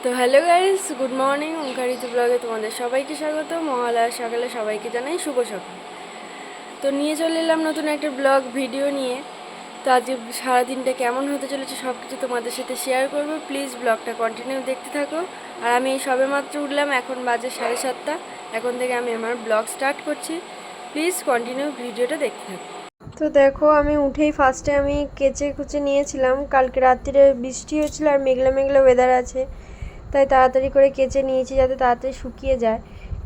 তো hello guys, good morning. ওঙ্কারিত ব্লগে তোমাদের সবাইকে স্বাগত। মহালয়ার সকালে সবাইকে জানাই শুভ সকাল। তো নিয়ে চলে এলাম নতুন একটা ব্লগ ভিডিও নিয়ে। তো আজকে সারাদিনটা কেমন হতে চলেছে সব কিছু তোমাদের সাথে শেয়ার করব। প্লিজ ব্লগটা কন্টিনিউ দেখতে থাকো। আর আমি এই সবে মাত্র উঠলাম, এখন বাজে 7:30। এখন থেকে আমি আমার ব্লগ স্টার্ট করছি। প্লিজ কন্টিনিউ ভিডিওটা দেখতে থাকো। তো দেখো, আমি উঠেই ফার্স্টে আমি কেচে কুচে নিয়েছিলাম। কালকে রাত্রিরে বৃষ্টি হয়েছিল আর মেঘলা মেঘলা ওয়েদার আছে, তাই তাড়াতাড়ি করে কেচে নিয়েছি যাতে তাড়াতাড়ি শুকিয়ে যায়।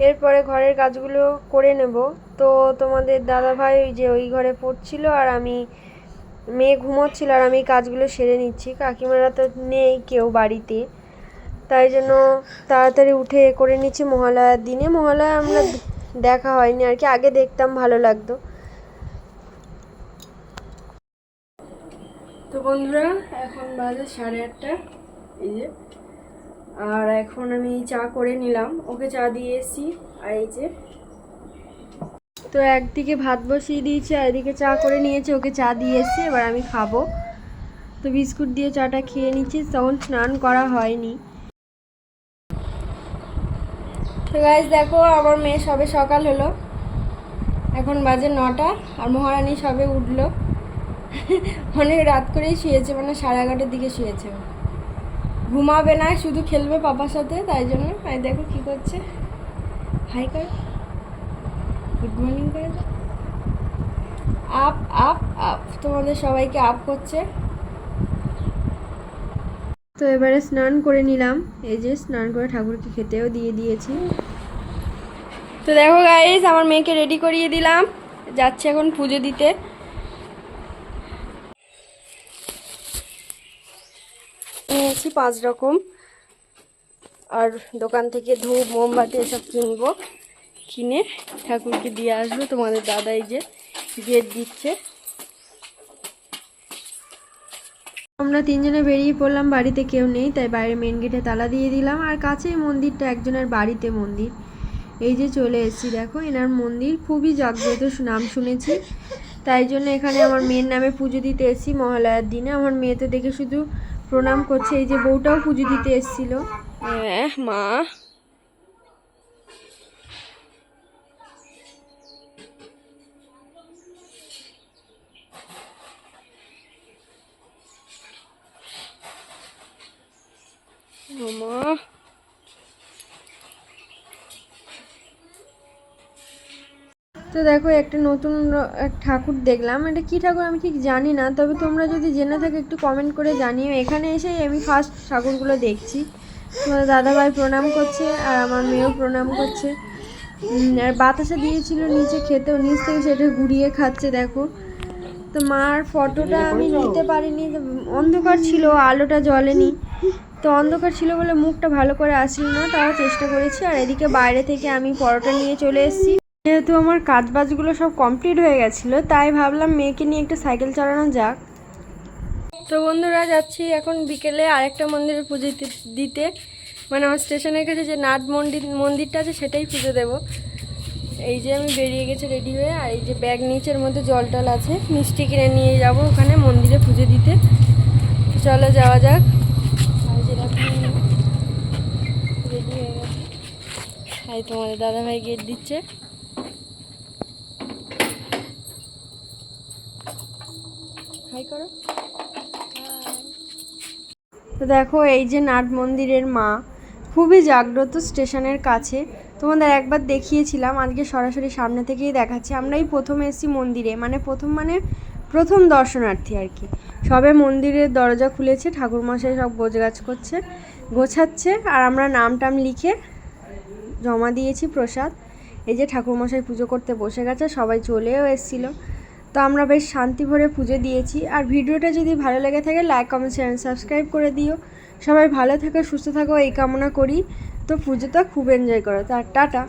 এরপরে ঘরের কাজগুলো করে নেব। তো তোমাদের দাদাভাই ওই ঘরে পড়ছিল আর আমি মেয়ে ঘুমোচ্ছিল আর আমি কাজগুলো সেরে নিচ্ছি। কাকিমারা তো নেই কেউ বাড়িতে, তাই জন্য তাড়াতাড়ি উঠে করে নিচ্ছি। মহালয়ার দিনে মহালয়া আমরা দেখা হয়নি আর কি, আগে দেখতাম, ভালো লাগতো। তো বন্ধুরা, এখন বাজে 8:30। এই যে, আর এখন আমি চা করে নিলাম, ওকে চা দিয়ে এসেছি। আর এই যে, তো একদিকে ভাত বসিয়ে দিয়েছি আর এদিকে চা করে নিয়েছি, ওকে চা দিয়ে এসেছি। এবার আমি খাবো। তো বিস্কুট দিয়ে চাটা খেয়ে নিচ্ছি, তখন স্নান করা হয়নি। তো গাইস দেখো, আমার মেয়ে সবে সকাল হলো, এখন বাজে 9টা। আর মহারানী সবে উঠলো, অনেক রাত করেই শুয়েছে, মানে 11:30-এর দিকে শুয়েছে। ঘুমাবে না, শুধু খেলবে পাপার সাথে, তাই জন্য। আর দেখো কি করছে, হাই কর, গুড মর্নিং করে, আপ আপ আপ, তোমাদের সবাইকে আপ করছে। তো এবারে স্নান করে নিলাম। এই যে স্নান করে ঠাকুরকে খেতেও দিয়ে দিয়েছি। তো দেখো গাইস, আমার মেয়েকে রেডি করিয়ে দিলাম, যাচ্ছে এখন পুজো দিতে। নিয়েছি 5 রকম, আর দোকান থেকে ধূপ মোমবাতি এসব কিনবো, কিনে ঠাকুরকে দিয়ে আসবো। তোমাদের দাদাই যে গেট দিচ্ছে। আমরা 3 জনে বেরিয়ে পড়লাম, বাড়িতে কেউ নেই, তাই বাইরে মেন গেটে তালা দিয়ে দিলাম। আর কাছেই মন্দিরটা, একজনের বাড়িতে মন্দির। এই যে চলে এসেছি, দেখো এনার মন্দির খুবই জাগ্রত, নাম শুনেছি, তাই জন্য এখানে আমার মেয়ের নামে পুজো দিতে এসেছি মহালয়ার দিনে। আমার মেয়ে তো দেখে শুধু প্রণাম করছে। এই যে বউটাও পুজো দিতে এসেছিল। মা, মা, তো দেখো একটা নতুন ঠাকুর দেখলাম। এটা কি ঠাকুর আমি ঠিক জানি না, তবে তোমরা যদি জেনে থাকো একটু কমেন্ট করে জানিও। এখানে এসেই আমি ফার্স্ট ঠাকুরগুলো দেখছি। তোমাদের দাদাভাই প্রণাম করছে আর আমার মেয়েও প্রণাম করছে। আর বাতাসা দিয়েছিল নিচে খেতেও, নিচ থেকে সেটা ঘুরিয়ে খাচ্ছে দেখো। তো মার ফটোটা আমি নিতে পারিনি, অন্ধকার ছিল, আলোটা জ্বলেনি। তো অন্ধকার ছিল বলে মুখটা ভালো করে আসছিল না, তাও চেষ্টা করেছি। আর এদিকে বাইরে থেকে আমি পরোটা নিয়ে চলে এসেছি। যেহেতু আমার কাজবাজগুলো সব কমপ্লিট হয়ে গেছিলো, তাই ভাবলাম মেয়েকে নিয়ে একটু সাইকেল চালানো যাক। তো বন্ধুরা, যাচ্ছি এখন বিকেলে আরেকটা মন্দিরে পুজো দিতে, মানে আমার স্টেশনের কাছে যে নাট মন্দিরটা আছে সেটাই পুজো দেব। এই যে আমি বেরিয়ে গেছি রেডি হয়ে, আর এই যে ব্যাগ নিচের মধ্যে জল টল আছে, মিষ্টি কিনে নিয়ে যাব ওখানে মন্দিরে পুজো দিতে। চলো যাওয়া যাক। আর যে রেডি হয়ে গেছে, তাই তোমাদের দাদাভাই গেট দিচ্ছে। হাই করো। তো দেখো, এই যে নাট মন্দিরের মা, খুবই জাগ্রত স্টেশনের কাছে। তোমাদের একবার দেখিয়েছিলাম, আজকে সরাসরি সামনে থেকেই দেখাচ্ছি। আমরাই প্রথম এসেছি মন্দিরে, মানে প্রথম দর্শনার্থী আর কি। সবে মন্দিরের দরজা খুলেছে, ঠাকুরমশাই সব গোছাচ্ছে, আর আমরা নাম টাম লিখে জমা দিয়েছি প্রসাদ। এই যে ঠাকুরমশাই পুজো করতে বসে গেছে, সবাই চলেও এসেছিলো। তো আমরা বেশ শান্তি ভরে পুজো দিয়েছি। আর ভিডিওটা যদি ভালো লেগে থাকে লাইক কমেন্ট শেয়ার সাবস্ক্রাইব করে দিও। সবাই ভালো থাকো, সুস্থ থাকো এই কামনা করি। তো পুজোটা খুব এনজয় করো। তো টাটা।